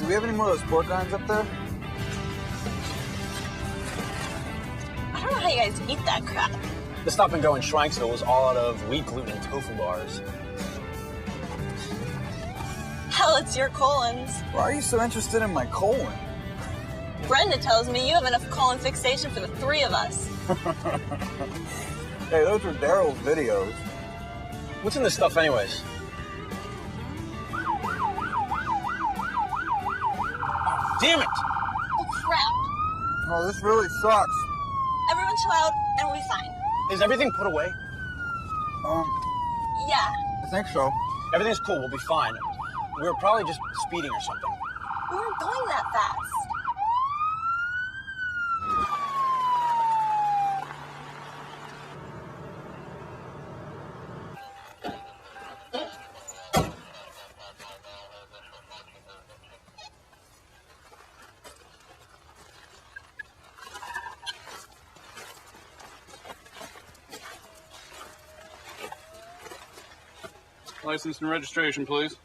Do we have any more of those pork rinds up there? I don't know how you guys eat that crap. The Stop and Go in Shrinksville was all out of wheat gluten and tofu bars. Hell, it's your colons. Why are you so interested in my colon? Brenda tells me you have enough colon fixation for the three of us. Hey, those were Daryl's videos. What's in this stuff anyways? Damn it! Oh, crap. Oh, this really sucks. Everyone chill out and we'll be fine. Is everything put away? Yeah. I think so. Everything's cool, we'll be fine. We were probably just speeding or something. We weren't going that fast. License and registration, please.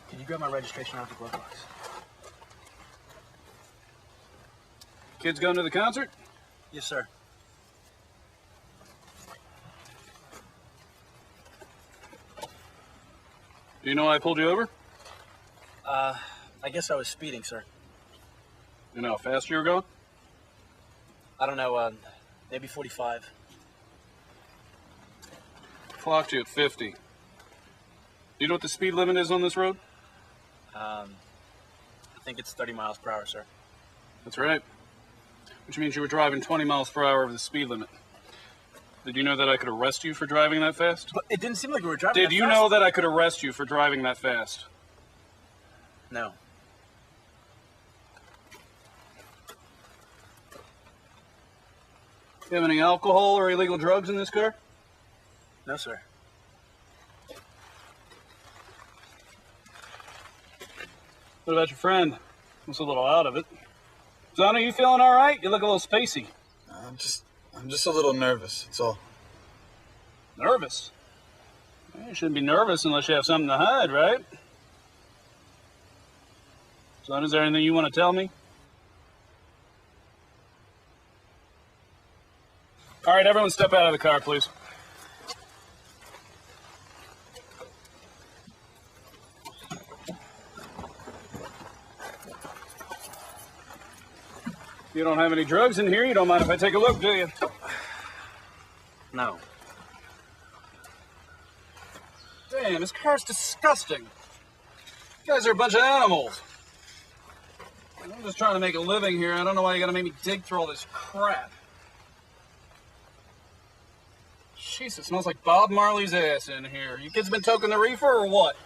Can you grab my registration out of the glove box? Kids going to the concert? Yes, sir. Do you know why I pulled you over? I guess I was speeding, sir. You know how fast you were going? I don't know, maybe 45. Clocked you at 50. Do you know what the speed limit is on this road? I think it's 30 miles per hour, sir. That's right. Which means you were driving 20 miles per hour over the speed limit. Did you know that I could arrest you for driving that fast? But it didn't seem like we were driving Did that you fast. know that I could arrest you for driving that fast? No. You have any alcohol or illegal drugs in this car? No, sir. What about your friend? Looks a little out of it. Zana, you feeling all right? You look a little spacey. I'm just a little nervous, that's all. Nervous? Well, you shouldn't be nervous unless you have something to hide, right? Son, is there anything you want to tell me? All right, everyone step out of the car, please. You don't have any drugs in here? You don't mind if I take a look, do you? No. Damn, this car's disgusting. You guys are a bunch of animals. I'm just trying to make a living here. I don't know why you gotta make me dig through all this crap. Jeez, it smells like Bob Marley's ass in here. You kids been toking the reefer or what?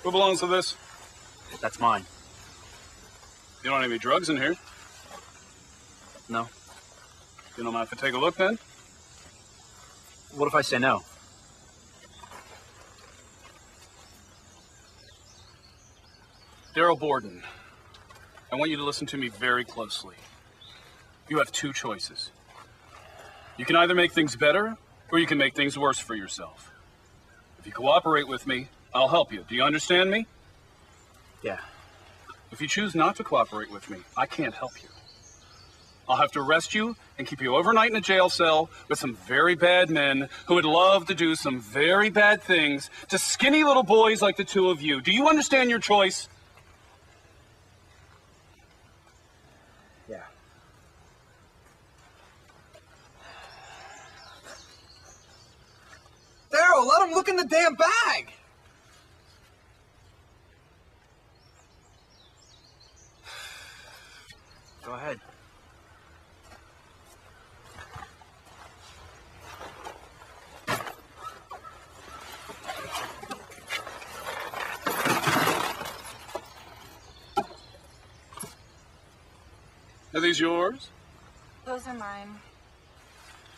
Who belongs to this? That's mine. You don't have any drugs in here. No. You don't mind if I take a look then? What if I say no? Daryl Borden, I want you to listen to me very closely. You have two choices. You can either make things better, or you can make things worse for yourself. If you cooperate with me, I'll help you. Do you understand me? Yeah. If you choose not to cooperate with me, I can't help you. I'll have to arrest you and keep you overnight in a jail cell with some very bad men who would love to do some very bad things to skinny little boys like the two of you. Do you understand your choice? Yeah. Daryl, let him look in the damn bag! Go ahead. Are these yours? Those are mine.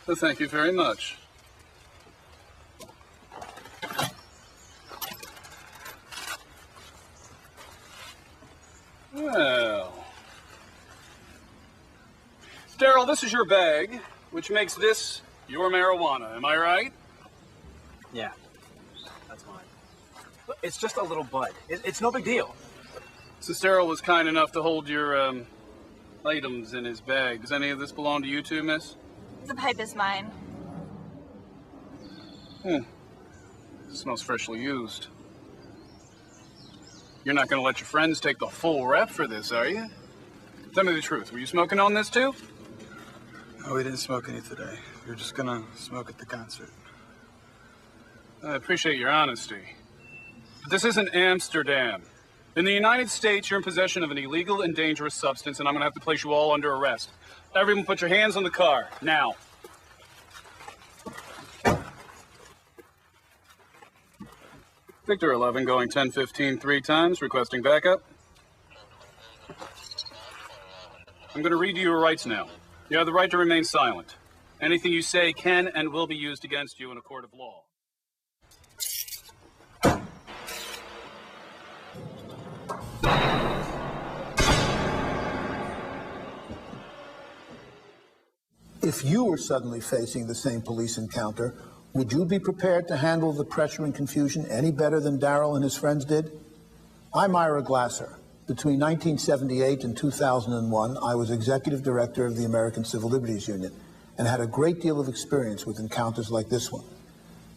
Well, thank you very much. Well. Daryl, Daryl, this is your bag, which makes this your marijuana. Am I right? Yeah, that's mine. Look, it's just a little bud. It's no big deal. Since Daryl was kind enough to hold your items in his bag, does any of this belong to you two, miss? The pipe is mine. It smells freshly used. You're not going to let your friends take the full rep for this, are you? Tell me the truth. Were you smoking on this, too? No, we didn't smoke any today. We were just gonna smoke at the concert. I appreciate your honesty. But this isn't Amsterdam. In the United States, you're in possession of an illegal and dangerous substance, and I'm going to have to place you all under arrest. Everyone put your hands on the car, now. Victor 11 going 10-15 3 times, requesting backup. I'm going to read you your rights now. You have the right to remain silent. Anything you say can and will be used against you in a court of law. If you were suddenly facing the same police encounter, would you be prepared to handle the pressure and confusion any better than Daryl and his friends did? I'm Ira Glasser. Between 1978 and 2001, I was executive director of the American Civil Liberties Union and had a great deal of experience with encounters like this one.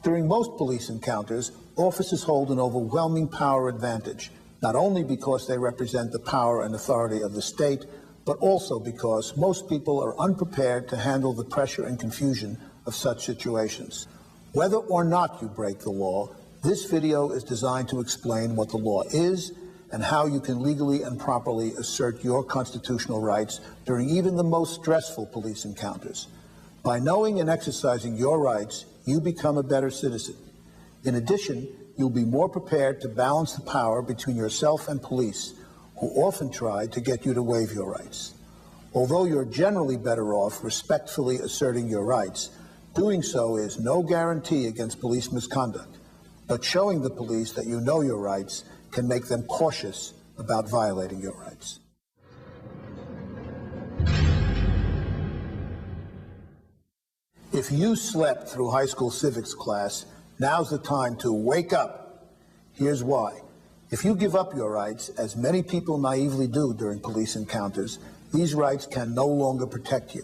During most police encounters, officers hold an overwhelming power advantage, not only because they represent the power and authority of the state, but also because most people are unprepared to handle the pressure and confusion of such situations. Whether or not you break the law, this video is designed to explain what the law is and how you can legally and properly assert your constitutional rights during even the most stressful police encounters. By knowing and exercising your rights, you become a better citizen. In addition, you'll be more prepared to balance the power between yourself and police, who often try to get you to waive your rights. Although you're generally better off respectfully asserting your rights, doing so is no guarantee against police misconduct. But showing the police that you know your rights can make them cautious about violating your rights. If you slept through high school civics class, now's the time to wake up. Here's why. If you give up your rights, as many people naively do during police encounters, these rights can no longer protect you.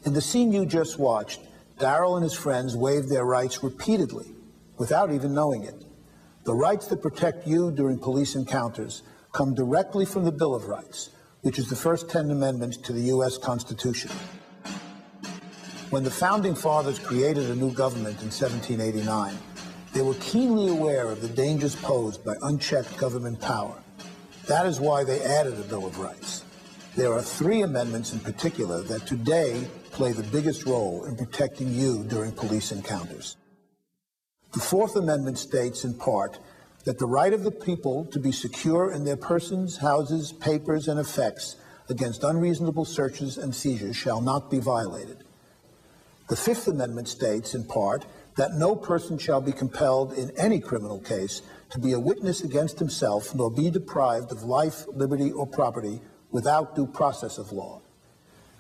In the scene you just watched, Daryl and his friends waived their rights repeatedly, without even knowing it. The rights that protect you during police encounters come directly from the Bill of Rights, which is the first 10 amendments to the U.S. Constitution. When the Founding Fathers created a new government in 1789, they were keenly aware of the dangers posed by unchecked government power. That is why they added a Bill of Rights. There are 3 amendments in particular that today play the biggest role in protecting you during police encounters. The 4th Amendment states, in part, that the right of the people to be secure in their persons, houses, papers, and effects against unreasonable searches and seizures shall not be violated. The 5th Amendment states, in part, that no person shall be compelled in any criminal case to be a witness against himself, nor be deprived of life, liberty, or property without due process of law.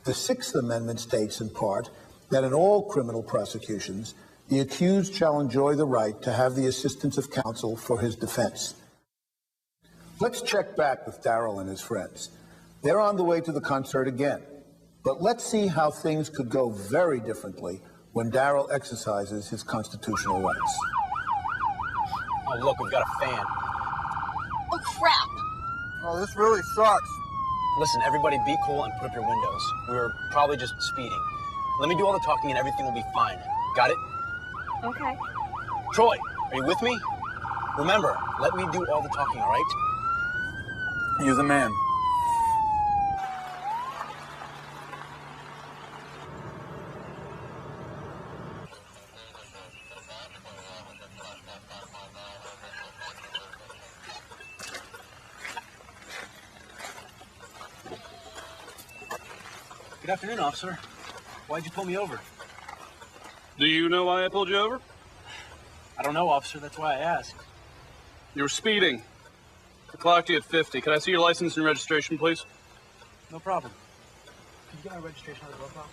The 6th Amendment states, in part, that in all criminal prosecutions, the accused shall enjoy the right to have the assistance of counsel for his defense. Let's check back with Daryl and his friends. They're on the way to the concert again. But let's see how things could go very differently when Daryl exercises his constitutional rights. Oh, look, we've got a fan. Oh, crap. Oh, this really sucks. Listen, everybody be cool and put up your windows. We were probably just speeding. Let me do all the talking and everything will be fine. Got it? Okay. Troy, are you with me? Remember, let me do all the talking, all right? You're the man. Good afternoon, officer. Why'd you pull me over? Do you know why I pulled you over? I don't know, officer. That's why I asked. You were speeding. I clocked you at 50. Can I see your license and registration, please? No problem. Could you get my registration out of the glove box?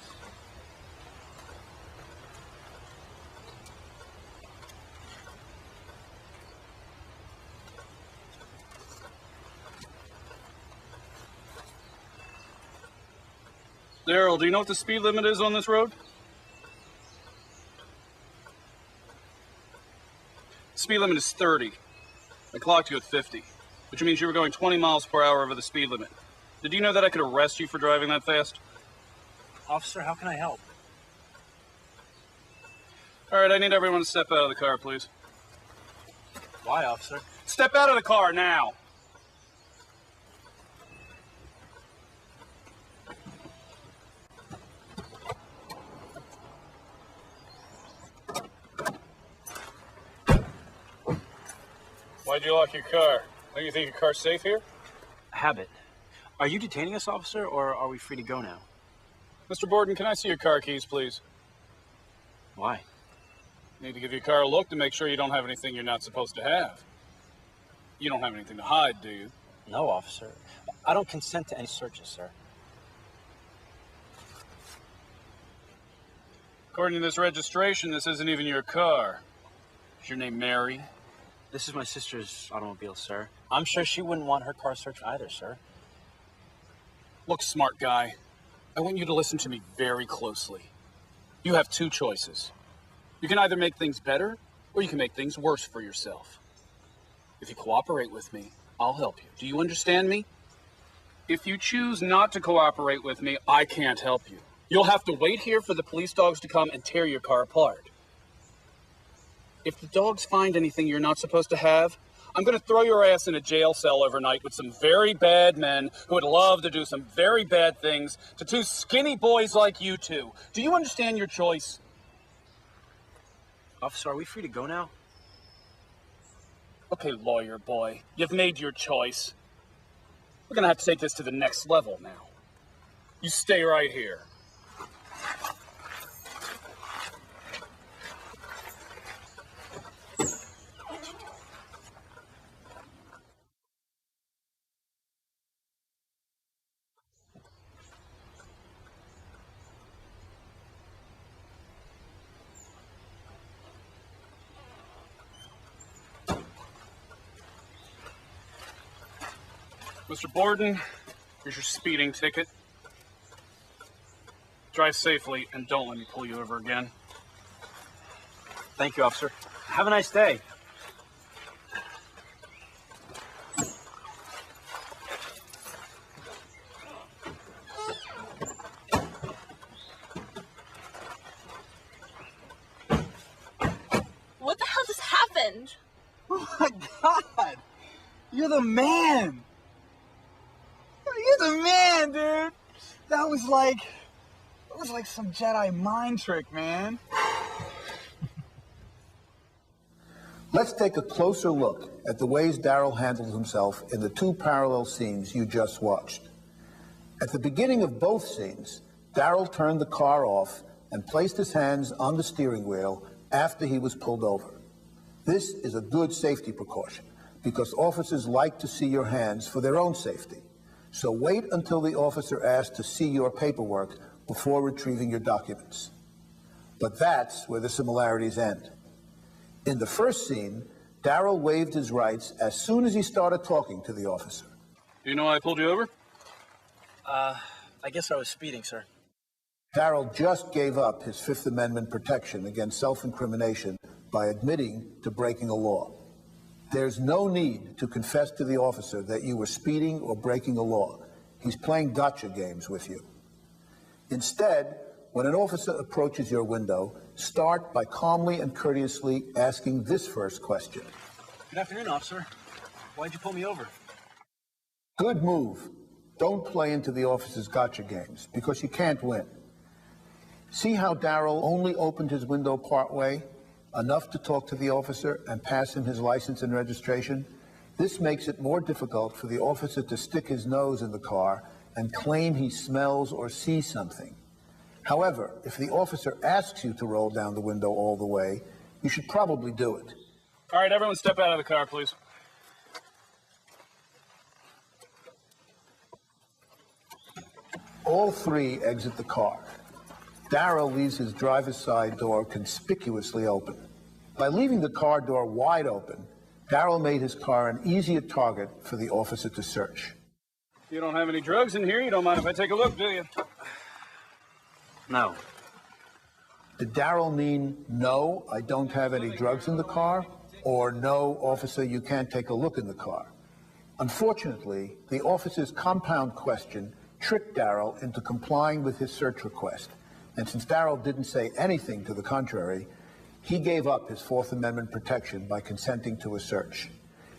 Daryl, do you know what the speed limit is on this road? Speed limit is 30. I clocked you at 50, which means you were going 20 miles per hour over the speed limit. Did you know that I could arrest you for driving that fast? Officer, how can I help? All right, I need everyone to step out of the car, please. Why, officer? Step out of the car now! Why'd you lock your car? Don't you think your car's safe here? Habit. Are you detaining us, officer, or are we free to go now? Mr. Borden, can I see your car keys, please? Why? Need to give your car a look to make sure you don't have anything you're not supposed to have. You don't have anything to hide, do you? No, officer. I don't consent to any searches, sir. According to this registration, this isn't even your car. Is your name Mary? This is my sister's automobile, sir. I'm sure she wouldn't want her car searched either, sir. Look, smart guy, I want you to listen to me very closely. You have two choices. You can either make things better, or you can make things worse for yourself. If you cooperate with me, I'll help you. Do you understand me? If you choose not to cooperate with me, I can't help you. You'll have to wait here for the police dogs to come and tear your car apart. If the dogs find anything you're not supposed to have, I'm going to throw your ass in a jail cell overnight with some very bad men who would love to do some very bad things to two skinny boys like you two. Do you understand your choice? Officer, are we free to go now? Okay, lawyer boy, you've made your choice. We're going to have to take this to the next level now. You stay right here. Mr. Borden, here's your speeding ticket. Drive safely and don't let me pull you over again. Thank you, officer. Have a nice day. What the hell just happened? Oh my God! You're the man! You're the man, dude! That was like some Jedi mind trick, man. Let's take a closer look at the ways Daryl handled himself in the two parallel scenes you just watched. At the beginning of both scenes, Daryl turned the car off and placed his hands on the steering wheel after he was pulled over. This is a good safety precaution because officers like to see your hands for their own safety. So wait until the officer asks to see your paperwork before retrieving your documents. But that's where the similarities end. In the first scene, Daryl waived his rights as soon as he started talking to the officer. Do you know why I pulled you over? I guess I was speeding, sir. Daryl just gave up his Fifth Amendment protection against self-incrimination by admitting to breaking a law. There's no need to confess to the officer that you were speeding or breaking a law. He's playing gotcha games with you. Instead, when an officer approaches your window, start by calmly and courteously asking this first question. Good afternoon, officer. Why'd you pull me over? Good move. Don't play into the officer's gotcha games, because you can't win. See how Daryl only opened his window partway, enough to talk to the officer and pass him his license and registration? This makes it more difficult for the officer to stick his nose in the car and claim he smells or sees something. However, if the officer asks you to roll down the window all the way, you should probably do it. All right, everyone step out of the car, please. All three exit the car. Darrell leaves his driver's side door conspicuously open. By leaving the car door wide open, Darrell made his car an easier target for the officer to search. You don't have any drugs in here? You don't mind if I take a look, do you? No. Did Darrell mean, no, I don't have any drugs in the car? Or, no, officer, you can't take a look in the car? Unfortunately, the officer's compound question tricked Darrell into complying with his search request. And since Darrell didn't say anything to the contrary, he gave up his Fourth Amendment protection by consenting to a search.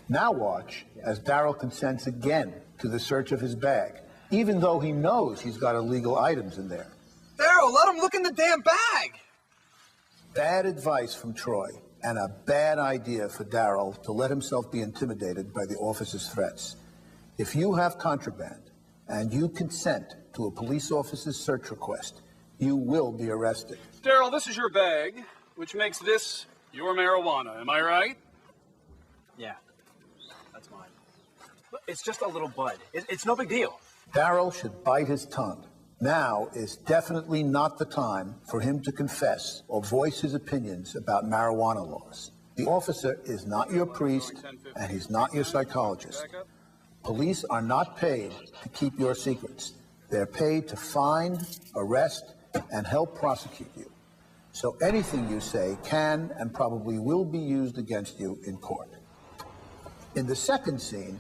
Now watch as Darrell consents again to the search of his bag, even though he knows he's got illegal items in there. Darrell, let him look in the damn bag! Bad advice from Troy, and a bad idea for Darrell to let himself be intimidated by the officer's threats. If you have contraband and you consent to a police officer's search request, you will be arrested. Darrell, this is your bag, which makes this your marijuana. Am I right? Yeah, that's mine. Look, it's just a little bud. It's no big deal. Darrell should bite his tongue. Now is definitely not the time for him to confess or voice his opinions about marijuana laws. The officer is not your priest, and he's not your psychologist. Police are not paid to keep your secrets. They're paid to find, arrest, and help prosecute you. So anything you say can and probably will be used against you in court. In the second scene,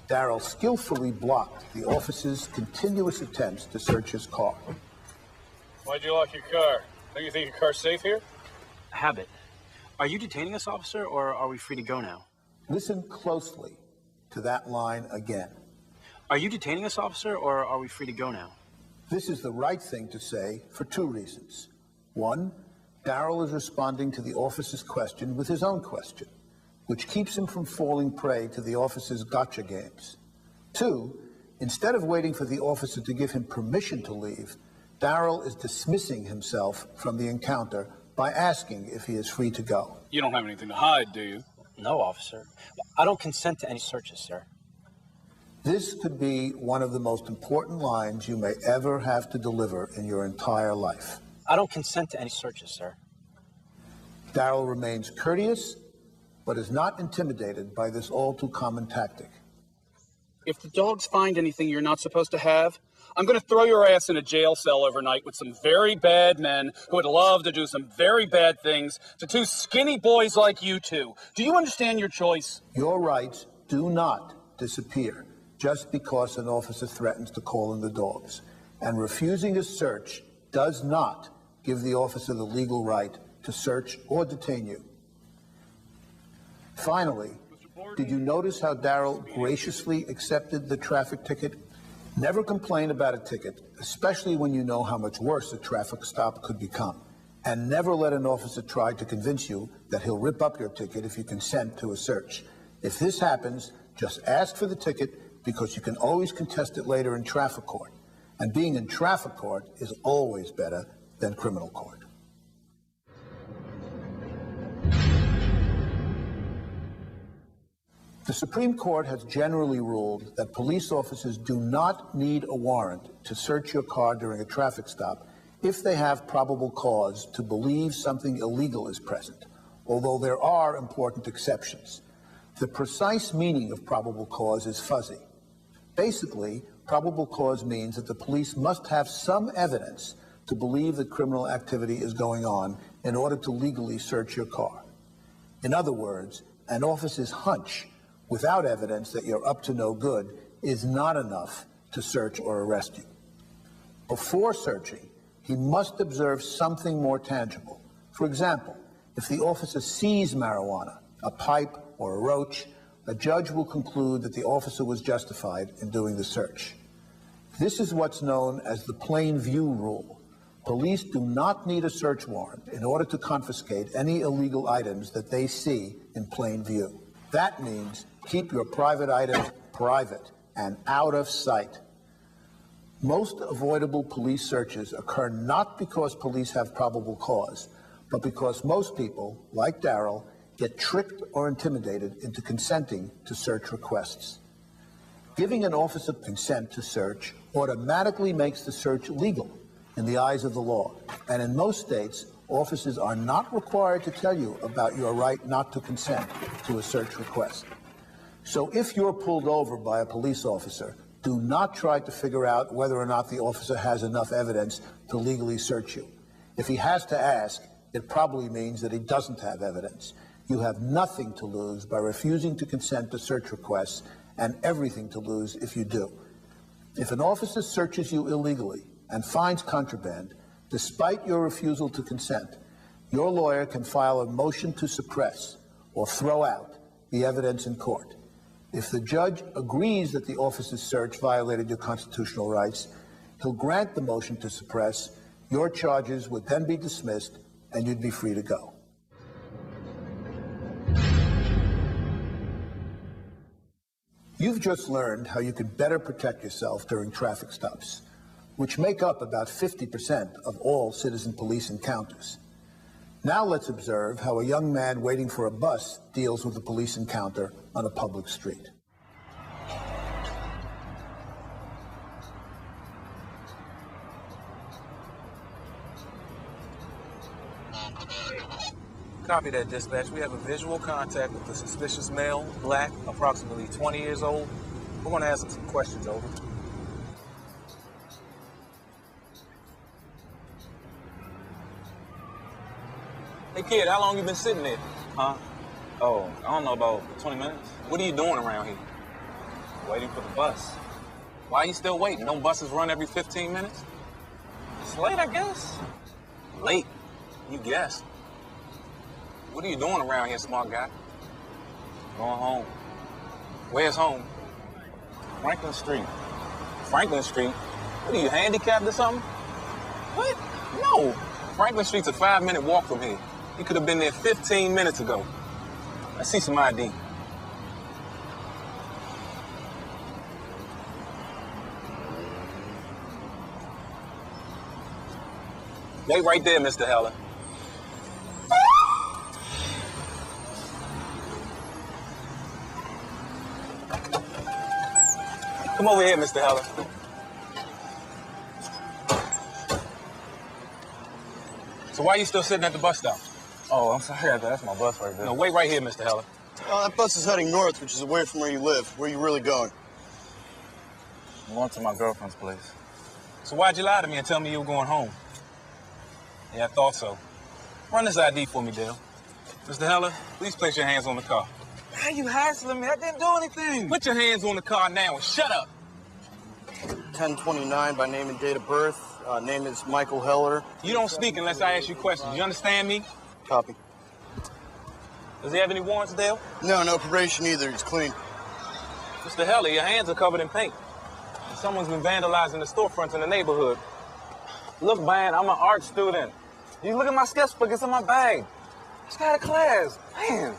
Darrell skillfully blocked the officer's continuous attempts to search his car. Why'd you lock your car? Don't you think your car's safe here? Habit. Are you detaining us, officer, or are we free to go now? Listen closely to that line again. Are you detaining us, officer, or are we free to go now? This is the right thing to say for two reasons. One, Darrell is responding to the officer's question with his own question, which keeps him from falling prey to the officer's gotcha games. Two, instead of waiting for the officer to give him permission to leave, Darrell is dismissing himself from the encounter by asking if he is free to go. You don't have anything to hide, do you? No, officer. I don't consent to any searches, sir. This could be one of the most important lines you may ever have to deliver in your entire life. I don't consent to any searches, sir. Darrell remains courteous, but is not intimidated by this all-too-common tactic. If the dogs find anything you're not supposed to have, I'm going to throw your ass in a jail cell overnight with some very bad men who would love to do some very bad things to two skinny boys like you two. Do you understand your choice? Your rights do not disappear just because an officer threatens to call in the dogs. And refusing a search does not give the officer the legal right to search or detain you. Finally, did you notice how Darrell graciously accepted the traffic ticket? Never complain about a ticket, especially when you know how much worse a traffic stop could become. And never let an officer try to convince you that he'll rip up your ticket if you consent to a search. If this happens, just ask for the ticket, because you can always contest it later in traffic court. And being in traffic court is always better than criminal court. The Supreme Court has generally ruled that police officers do not need a warrant to search your car during a traffic stop if they have probable cause to believe something illegal is present, although there are important exceptions. The precise meaning of probable cause is fuzzy. Basically, probable cause means that the police must have some evidence to believe that criminal activity is going on in order to legally search your car. In other words, an officer's hunch without evidence that you're up to no good is not enough to search or arrest you. Before searching, he must observe something more tangible. For example, if the officer sees marijuana, a pipe, or a roach, a judge will conclude that the officer was justified in doing the search. This is what's known as the plain view rule. Police do not need a search warrant in order to confiscate any illegal items that they see in plain view. That means keep your private items private and out of sight. Most avoidable police searches occur not because police have probable cause, but because most people, like Darrell, get tricked or intimidated into consenting to search requests. Giving an officer consent to search automatically makes the search legal in the eyes of the law. And in most states, officers are not required to tell you about your right not to consent to a search request. So if you're pulled over by a police officer, do not try to figure out whether or not the officer has enough evidence to legally search you. If he has to ask, it probably means that he doesn't have evidence. You have nothing to lose by refusing to consent to search requests and everything to lose if you do. If an officer searches you illegally and finds contraband, despite your refusal to consent, your lawyer can file a motion to suppress or throw out the evidence in court. If the judge agrees that the officer's search violated your constitutional rights, he'll grant the motion to suppress. Your charges would then be dismissed and you'd be free to go. You've just learned how you can better protect yourself during traffic stops, which make up about 50% of all citizen police encounters. Now let's observe how a young man waiting for a bus deals with a police encounter on a public street. Copy that, dispatch. We have a visual contact with a suspicious male, black, approximately 20 years old. We're going to ask him some questions, over. Hey, kid, how long you been sitting there? Huh? Oh, I don't know, about 20 minutes. What are you doing around here? Waiting for the bus. Why are you still waiting? Don't buses run every 15 minutes? It's late, I guess. Late? You guess. What are you doing around here, smart guy? Going home. Where's home? Franklin Street. Franklin Street? What are you, handicapped or something? What? No. Franklin Street's a 5-minute walk from here. You could have been there 15 minutes ago. Let's see some ID. Wait right there, Mr. Heller. Come over here, Mr. Heller. So why are you still sitting at the bus stop? Oh, I'm sorry, that's my bus right there. No, wait right here, Mr. Heller. That bus is heading north, which is away from where you live. Where are you really going? I'm going to my girlfriend's place. So why'd you lie to me and tell me you were going home? Yeah, I thought so. Run this ID for me, Dale. Mr. Heller, please place your hands on the car. Why are you hassling me? I didn't do anything. Put your hands on the car now and shut up. 1029 by name and date of birth. Name is Michael Heller. You don't speak unless I ask you questions. You understand me? Copy. Does he have any warrants, Dale? No probation either. He's clean. Mr. Heller, your hands are covered in paint. Someone's been vandalizing the storefronts in the neighborhood. Look, man, I'm an art student. You look at my sketchbook, it's in my bag. Just got out of class. Man.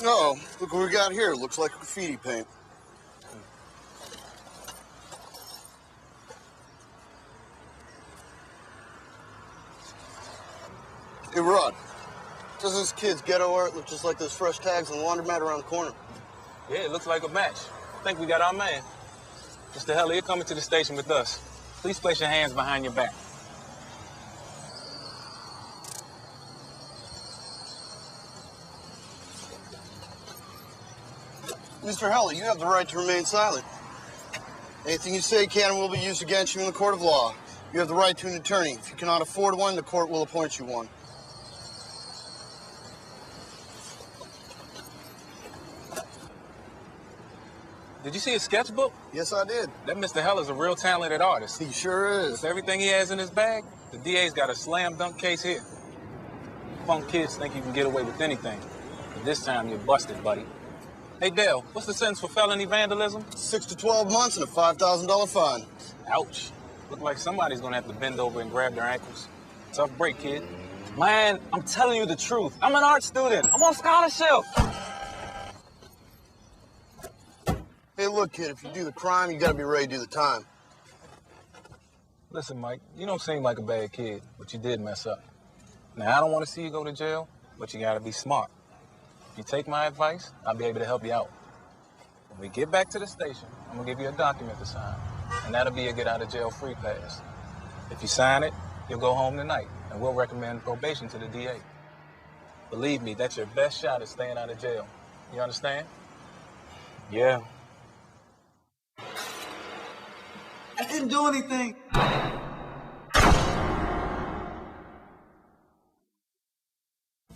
No, look what we got here. Looks like graffiti paint. Hey, Rod, does this kid's ghetto art look just like those fresh tags in the laundromat around the corner? Yeah, it looks like a match. I think we got our man. Mr. Heller, you're coming to the station with us. Please place your hands behind your back. Mr. Heller, you have the right to remain silent. Anything you say can and will be used against you in the court of law. You have the right to an attorney. If you cannot afford one, the court will appoint you one. Did you see his sketchbook? Yes, I did. That Mr. Heller's a real talented artist. He sure is. With everything he has in his bag, the DA's got a slam dunk case here. Punk kids think you can get away with anything. But this time you're busted, buddy. Hey, Dale, what's the sentence for felony vandalism? 6 to 12 months and a $5,000 fine. Ouch. Look like somebody's gonna have to bend over and grab their ankles. Tough break, kid. Man, I'm telling you the truth. I'm an art student. I'm on scholarship. Hey, look, kid, if you do the crime, you gotta be ready to do the time. Listen, Mike, you don't seem like a bad kid, but you did mess up. Now, I don't want to see you go to jail, but you gotta be smart. you take my advice, I'll be able to help you out. When we get back to the station, I'm gonna give you a document to sign, and that'll be a get out of jail free pass. If you sign it, you'll go home tonight, and we'll recommend probation to the DA. Believe me, that's your best shot at staying out of jail. You understand? Yeah. I didn't do anything.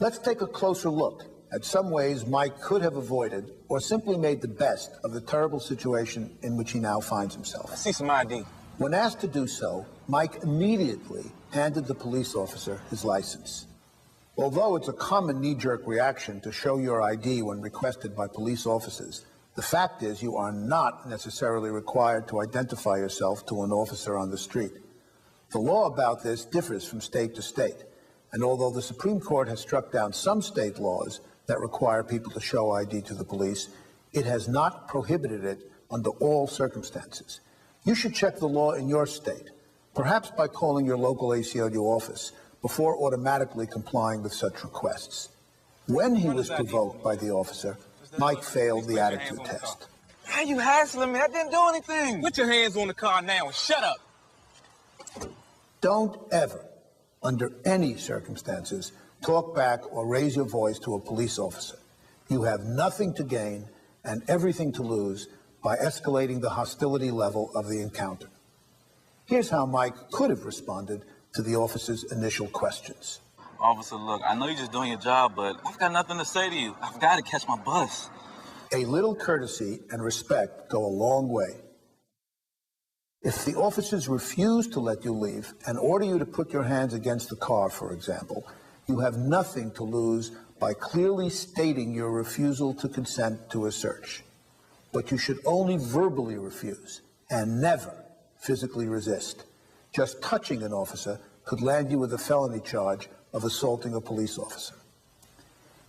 Let's take a closer look at some ways Mike could have avoided or simply made the best of the terrible situation in which he now finds himself. I see some ID. When asked to do so, Mike immediately handed the police officer his license. Although it's a common knee-jerk reaction to show your ID when requested by police officers, the fact is you are not necessarily required to identify yourself to an officer on the street. The law about this differs from state to state, and although the Supreme Court has struck down some state laws that require people to show ID to the police, it has not prohibited it under all circumstances. You should check the law in your state, perhaps by calling your local ACLU office, before automatically complying with such requests. When he was provoked by the officer, Mike failed the attitude test. Why are you hassling me? I didn't do anything. Put your hands on the car now and shut up. Don't ever, under any circumstances, talk back or raise your voice to a police officer. You have nothing to gain and everything to lose by escalating the hostility level of the encounter. Here's how Mike could have responded to the officer's initial questions. Officer, look, I know you're just doing your job, but I've got nothing to say to you. I've got to catch my bus. A little courtesy and respect go a long way. If the officers refuse to let you leave and order you to put your hands against the car, for example, you have nothing to lose by clearly stating your refusal to consent to a search. But you should only verbally refuse and never physically resist. Just touching an officer could land you with a felony charge of assaulting a police officer.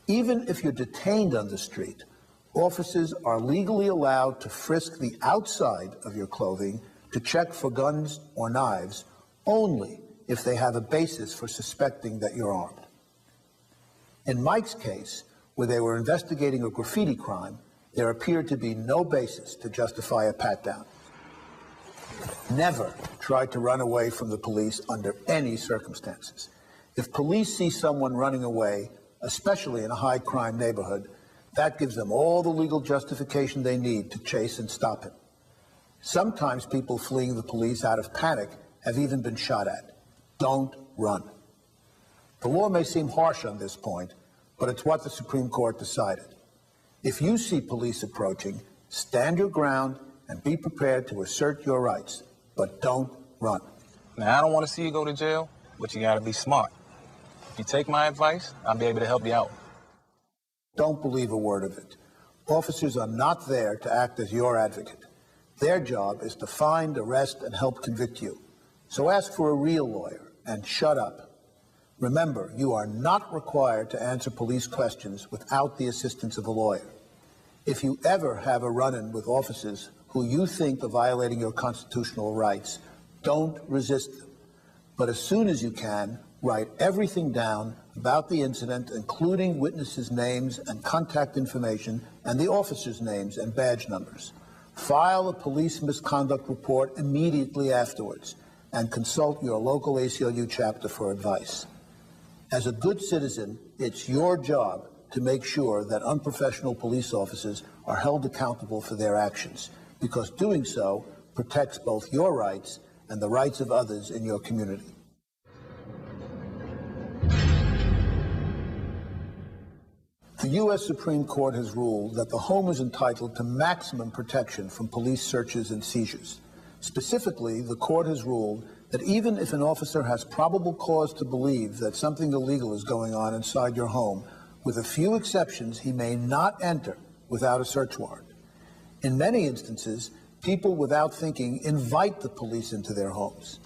Even if you're detained on the street, officers are legally allowed to frisk the outside of your clothing to check for guns or knives only if they have a basis for suspecting that you're armed. In Mike's case, where they were investigating a graffiti crime, there appeared to be no basis to justify a pat-down. Never try to run away from the police under any circumstances. If police see someone running away, especially in a high-crime neighborhood, that gives them all the legal justification they need to chase and stop him. Sometimes people fleeing the police out of panic have even been shot at. Don't run. The law may seem harsh on this point, but it's what the Supreme Court decided. If you see police approaching, stand your ground and be prepared to assert your rights, but don't run. Now, I don't want to see you go to jail, but you got to be smart. If you take my advice, I'll be able to help you out. Don't believe a word of it. Officers are not there to act as your advocate. Their job is to find, arrest, and help convict you. So ask for a real lawyer and shut up. Remember, you are not required to answer police questions without the assistance of a lawyer. If you ever have a run-in with officers who you think are violating your constitutional rights, don't resist them. But as soon as you can, write everything down about the incident, including witnesses' names and contact information, and the officers' names and badge numbers. File a police misconduct report immediately afterwards, and consult your local ACLU chapter for advice. As a good citizen, it's your job to make sure that unprofessional police officers are held accountable for their actions, because doing so protects both your rights and the rights of others in your community. The U.S. Supreme Court has ruled that the home is entitled to maximum protection from police searches and seizures. Specifically, the court has ruled that even if an officer has probable cause to believe that something illegal is going on inside your home, with a few exceptions, he may not enter without a search warrant. In many instances, people without thinking invite the police into their homes.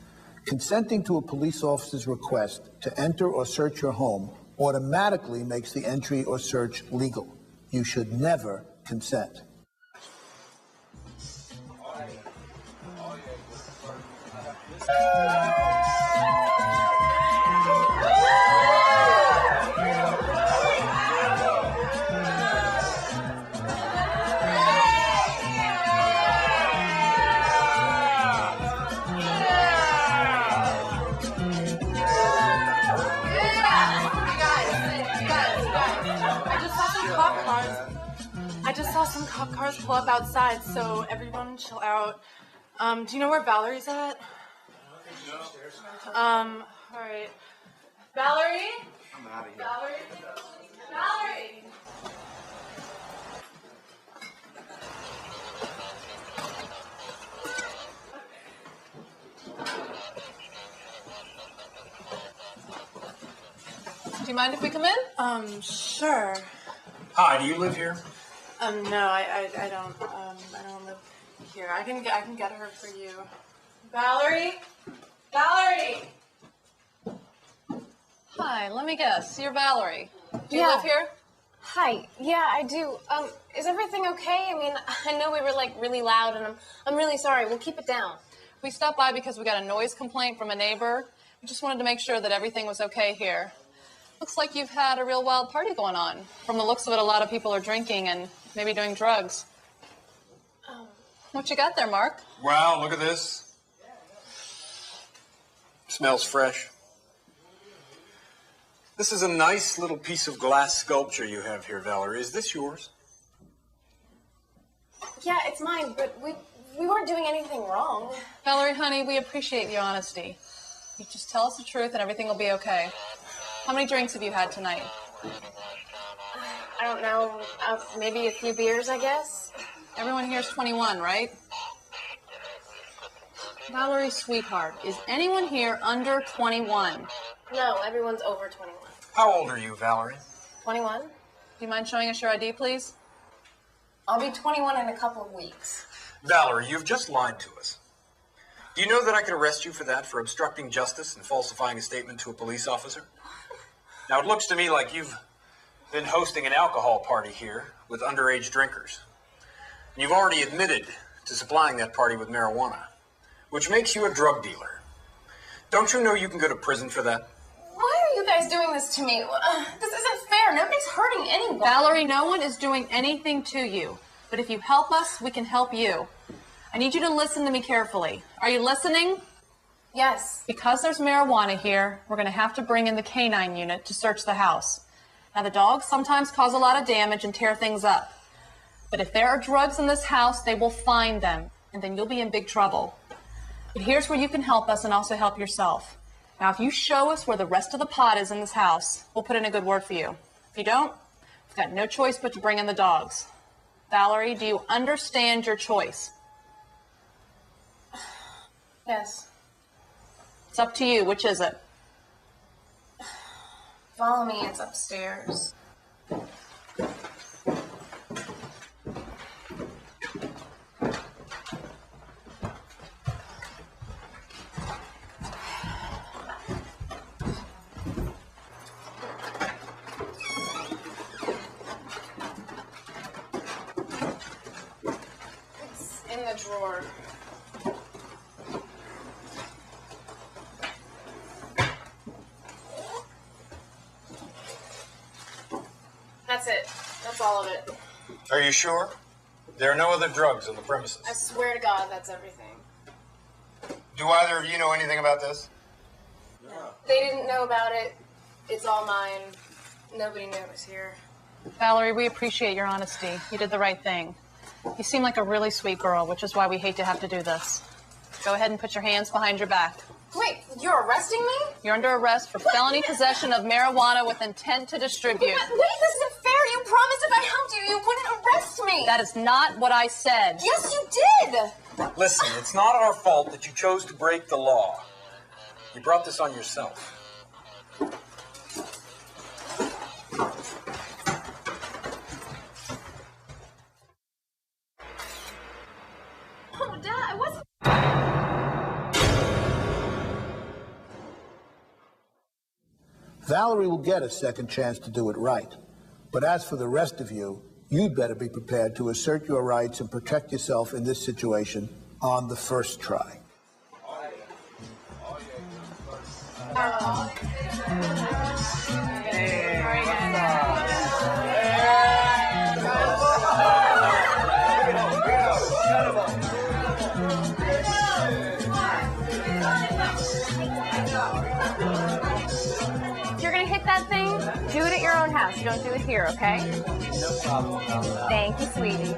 Consenting to a police officer's request to enter or search your home automatically makes the entry or search legal. You should never consent. cop cars. I just saw some cop cars pull up outside, so everyone chill out. Do you know where Valerie's at? All right. Valerie? I'm out of here. Valerie? Valerie! Do you mind if we come in? Sure. Hi, do you live here? No, I don't live here. I can get her for you. Valerie? Valerie! Hi, let me guess. You're Valerie. Do you Yeah. live here? Hi. Yeah, I do. Is everything okay? I mean, I know we were like really loud, and I'm really sorry. We'll keep it down. We stopped by because we got a noise complaint from a neighbor. We just wanted to make sure that everything was okay here. Looks like you've had a real wild party going on. From the looks of it, a lot of people are drinking and maybe doing drugs. What you got there, Mark? Wow, look at this. Smells fresh. This is a nice little piece of glass sculpture you have here, Valerie. Is this yours? Yeah, it's mine, but we weren't doing anything wrong. Valerie, honey, we appreciate your honesty. You just tell us the truth and everything will be okay. How many drinks have you had tonight? I don't know. Maybe a few beers, I guess. Everyone here's 21, right? Valerie, sweetheart, is anyone here under 21? No, everyone's over 21. How old are you, Valerie? 21? Do you mind showing us your ID, please? I'll be 21 in a couple of weeks. Valerie, you've just lied to us. Do you know that I could arrest you for that, for obstructing justice and falsifying a statement to a police officer? Now, it looks to me like you've been hosting an alcohol party here with underage drinkers. And you've already admitted to supplying that party with marijuana, which makes you a drug dealer. Don't you know you can go to prison for that? Why are you guys doing this to me? This isn't fair. Nobody's hurting anyone. Valerie, no one is doing anything to you. But if you help us, we can help you. I need you to listen to me carefully. Are you listening? Yes. Because there's marijuana here, we're going to have to bring in the canine unit to search the house. Now, the dogs sometimes cause a lot of damage and tear things up. But if there are drugs in this house, they will find them, and then you'll be in big trouble. But here's where you can help us and also help yourself. Now, if you show us where the rest of the pot is in this house, we'll put in a good word for you. If you don't, we've got no choice but to bring in the dogs. Valerie, do you understand your choice? Yes. It's up to you. Which is it? Follow me. It's upstairs. It's in the drawer. That's it. That's all of it. Are you sure? There are no other drugs on the premises. I swear to God, that's everything. Do either of you know anything about this? They didn't know about it. It's all mine. Nobody knew it was here. Valerie, we appreciate your honesty. You did the right thing. You seem like a really sweet girl, which is why we hate to have to do this. Go ahead and put your hands behind your back. Wait, you're arresting me? You're under arrest for felony possession of marijuana with intent to distribute. Wait, this isn't fair. You promised if I helped you, you wouldn't arrest me. That is not what I said. Yes, you did. Listen, it's not our fault that you chose to break the law. You brought this on yourself. Oh, Dad, I wasn't... Valerie will get a second chance to do it right. But as for the rest of you, you'd better be prepared to assert your rights and protect yourself in this situation on the first try. If you're gonna hit that thing, do it at your own house. house. You don't do it here, okay? No problem. Thank you, sweetie.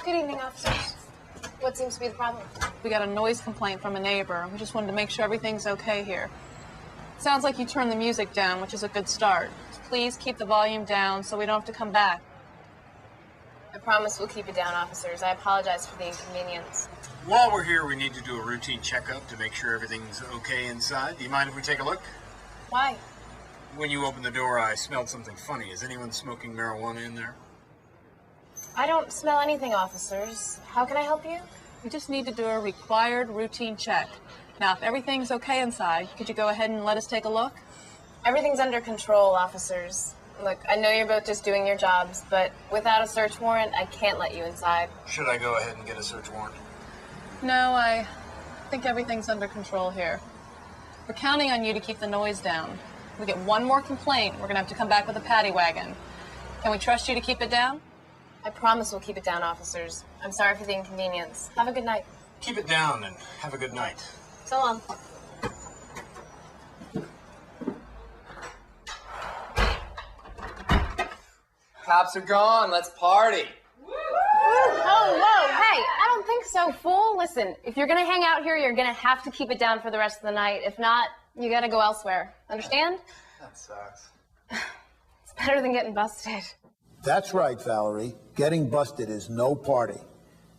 Good evening, officers. What seems to be the problem? We got a noise complaint from a neighbor. We just wanted to make sure everything's okay here. Sounds like you turned the music down, which is a good start. Please keep the volume down so we don't have to come back. I promise we'll keep it down, officers. I apologize for the inconvenience. While we're here, we need to do a routine checkup to make sure everything's okay inside. Do you mind if we take a look? Why? When you opened the door, I smelled something funny. Is anyone smoking marijuana in there? I don't smell anything, officers. How can I help you? We just need to do a required routine check. Now, if everything's okay inside, could you go ahead and let us take a look? Everything's under control, officers. Look, I know you're both just doing your jobs, but without a search warrant, I can't let you inside. Should I go ahead and get a search warrant? No, I think everything's under control here. We're counting on you to keep the noise down. If we get one more complaint, we're going to have to come back with a paddy wagon. Can we trust you to keep it down? I promise we'll keep it down, officers. I'm sorry for the inconvenience. Have a good night. Keep it down and have a good night. So long. Cops are gone. Let's party. Oh, whoa, hey, I don't think so, fool. Listen, if you're gonna hang out here, you're gonna have to keep it down for the rest of the night. If not, you gotta go elsewhere. Understand? That sucks. It's better than getting busted. That's right, Valerie. Getting busted is no party.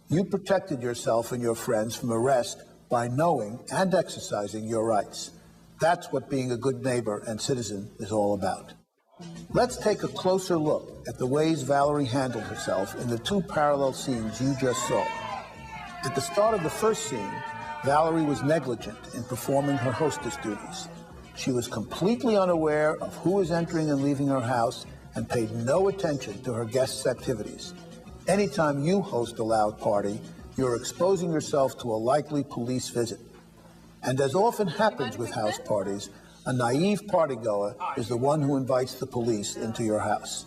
You protected yourself and your friends from arrest by knowing and exercising your rights. That's what being a good neighbor and citizen is all about. Let's take a closer look at the ways Valerie handled herself in the two parallel scenes you just saw. At the start of the first scene, Valerie was negligent in performing her hostess duties. She was completely unaware of who was entering and leaving her house and paid no attention to her guests' activities. Anytime you host a loud party, you're exposing yourself to a likely police visit. And as often happens with house parties, a naive partygoer is the one who invites the police into your house.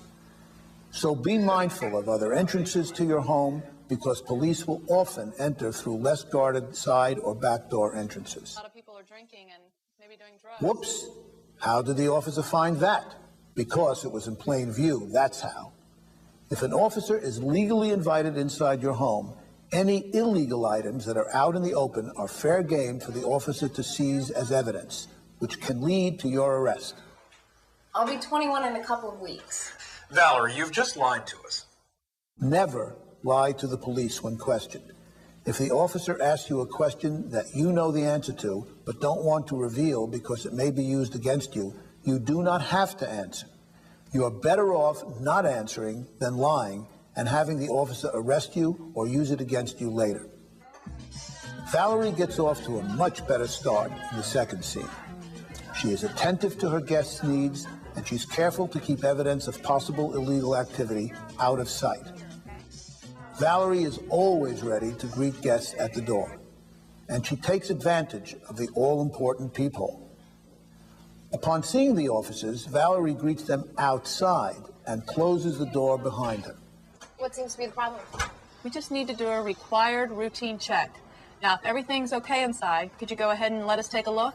So be mindful of other entrances to your home because police will often enter through less guarded side or back door entrances. A lot of people are drinking and maybe doing drugs. Whoops! How did the officer find that? Because it was in plain view, that's how. If an officer is legally invited inside your home, any illegal items that are out in the open are fair game for the officer to seize as evidence, which can lead to your arrest. I'll be 21 in a couple of weeks. Valerie, you've just lied to us. Never lie to the police when questioned. If the officer asks you a question that you know the answer to, but don't want to reveal because it may be used against you, you do not have to answer. You are better off not answering than lying and having the officer arrest you or use it against you later. Valerie gets off to a much better start in the second scene. She is attentive to her guests' needs, and she's careful to keep evidence of possible illegal activity out of sight. Valerie is always ready to greet guests at the door, and she takes advantage of the all-important peephole. Upon seeing the officers, Valerie greets them outside and closes the door behind her. What seems to be the problem? We just need to do a required routine check. Now, if everything's okay inside, could you go ahead and let us take a look?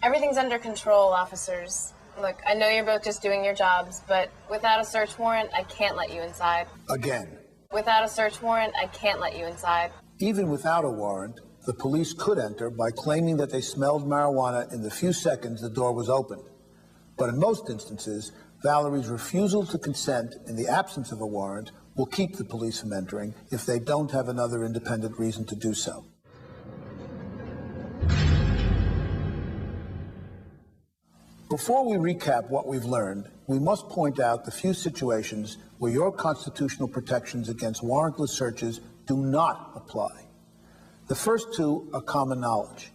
Everything's under control, officers. Look, I know you're both just doing your jobs, but without a search warrant, I can't let you inside. Again. Without a search warrant, I can't let you inside. Even without a warrant, the police could enter by claiming that they smelled marijuana in the few seconds the door was opened. But in most instances, Valerie's refusal to consent in the absence of a warrant will keep the police from entering if they don't have another independent reason to do so. Before we recap what we've learned, we must point out the few situations where your constitutional protections against warrantless searches do not apply. The first two are common knowledge.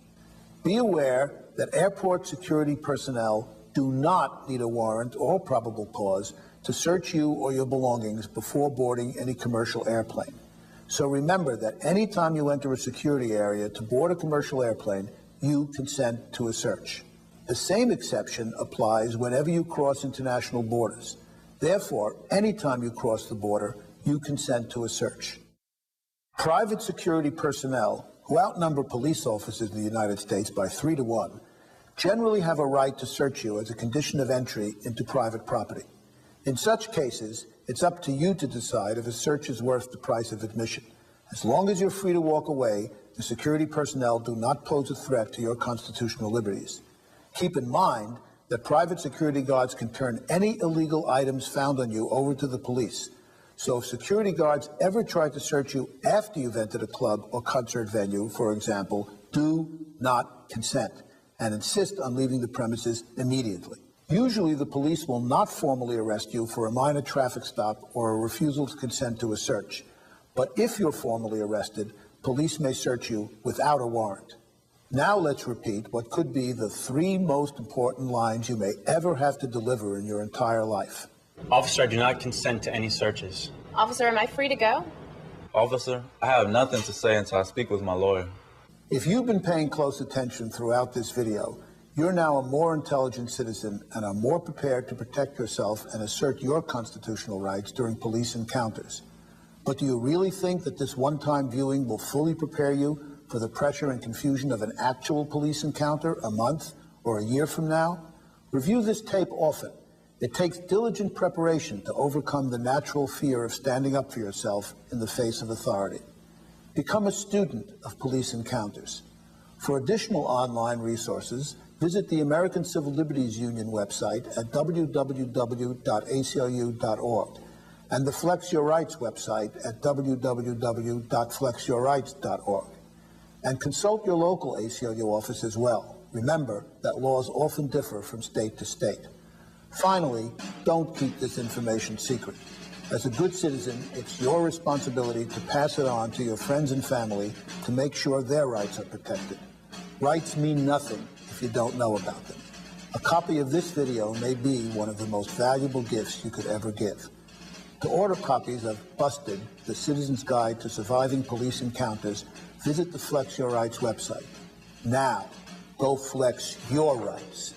Be aware that airport security personnel do not need a warrant or probable cause to search you or your belongings before boarding any commercial airplane. So remember that anytime you enter a security area to board a commercial airplane, you consent to a search. The same exception applies whenever you cross international borders. Therefore, anytime you cross the border, you consent to a search. Private security personnel, who outnumber police officers in the United States by 3 to 1, generally have a right to search you as a condition of entry into private property. In such cases, it's up to you to decide if a search is worth the price of admission. As long as you're free to walk away, the security personnel do not pose a threat to your constitutional liberties. Keep in mind that private security guards can turn any illegal items found on you over to the police. So if security guards ever try to search you after you've entered a club or concert venue, for example, do not consent and insist on leaving the premises immediately. Usually the police will not formally arrest you for a minor traffic stop or a refusal to consent to a search. But if you're formally arrested, police may search you without a warrant. Now let's repeat what could be the 3 most important lines you may ever have to deliver in your entire life. Officer, I do not consent to any searches. Officer, am I free to go? Officer, I have nothing to say until I speak with my lawyer. If you've been paying close attention throughout this video, you're now a more intelligent citizen and are more prepared to protect yourself and assert your constitutional rights during police encounters. But do you really think that this one-time viewing will fully prepare you for the pressure and confusion of an actual police encounter a month or a year from now? Review this tape often. It takes diligent preparation to overcome the natural fear of standing up for yourself in the face of authority. Become a student of police encounters. For additional online resources, visit the American Civil Liberties Union website at www.aclu.org and the Flex Your Rights website at www.flexyourrights.org. And consult your local ACLU office as well. Remember that laws often differ from state to state. Finally, don't keep this information secret. As a good citizen, it's your responsibility to pass it on to your friends and family to make sure their rights are protected. Rights mean nothing if you don't know about them. A copy of this video may be one of the most valuable gifts you could ever give. To order copies of Busted, The Citizen's Guide to Surviving Police Encounters, visit the Flex Your Rights website. Now, go flex your rights.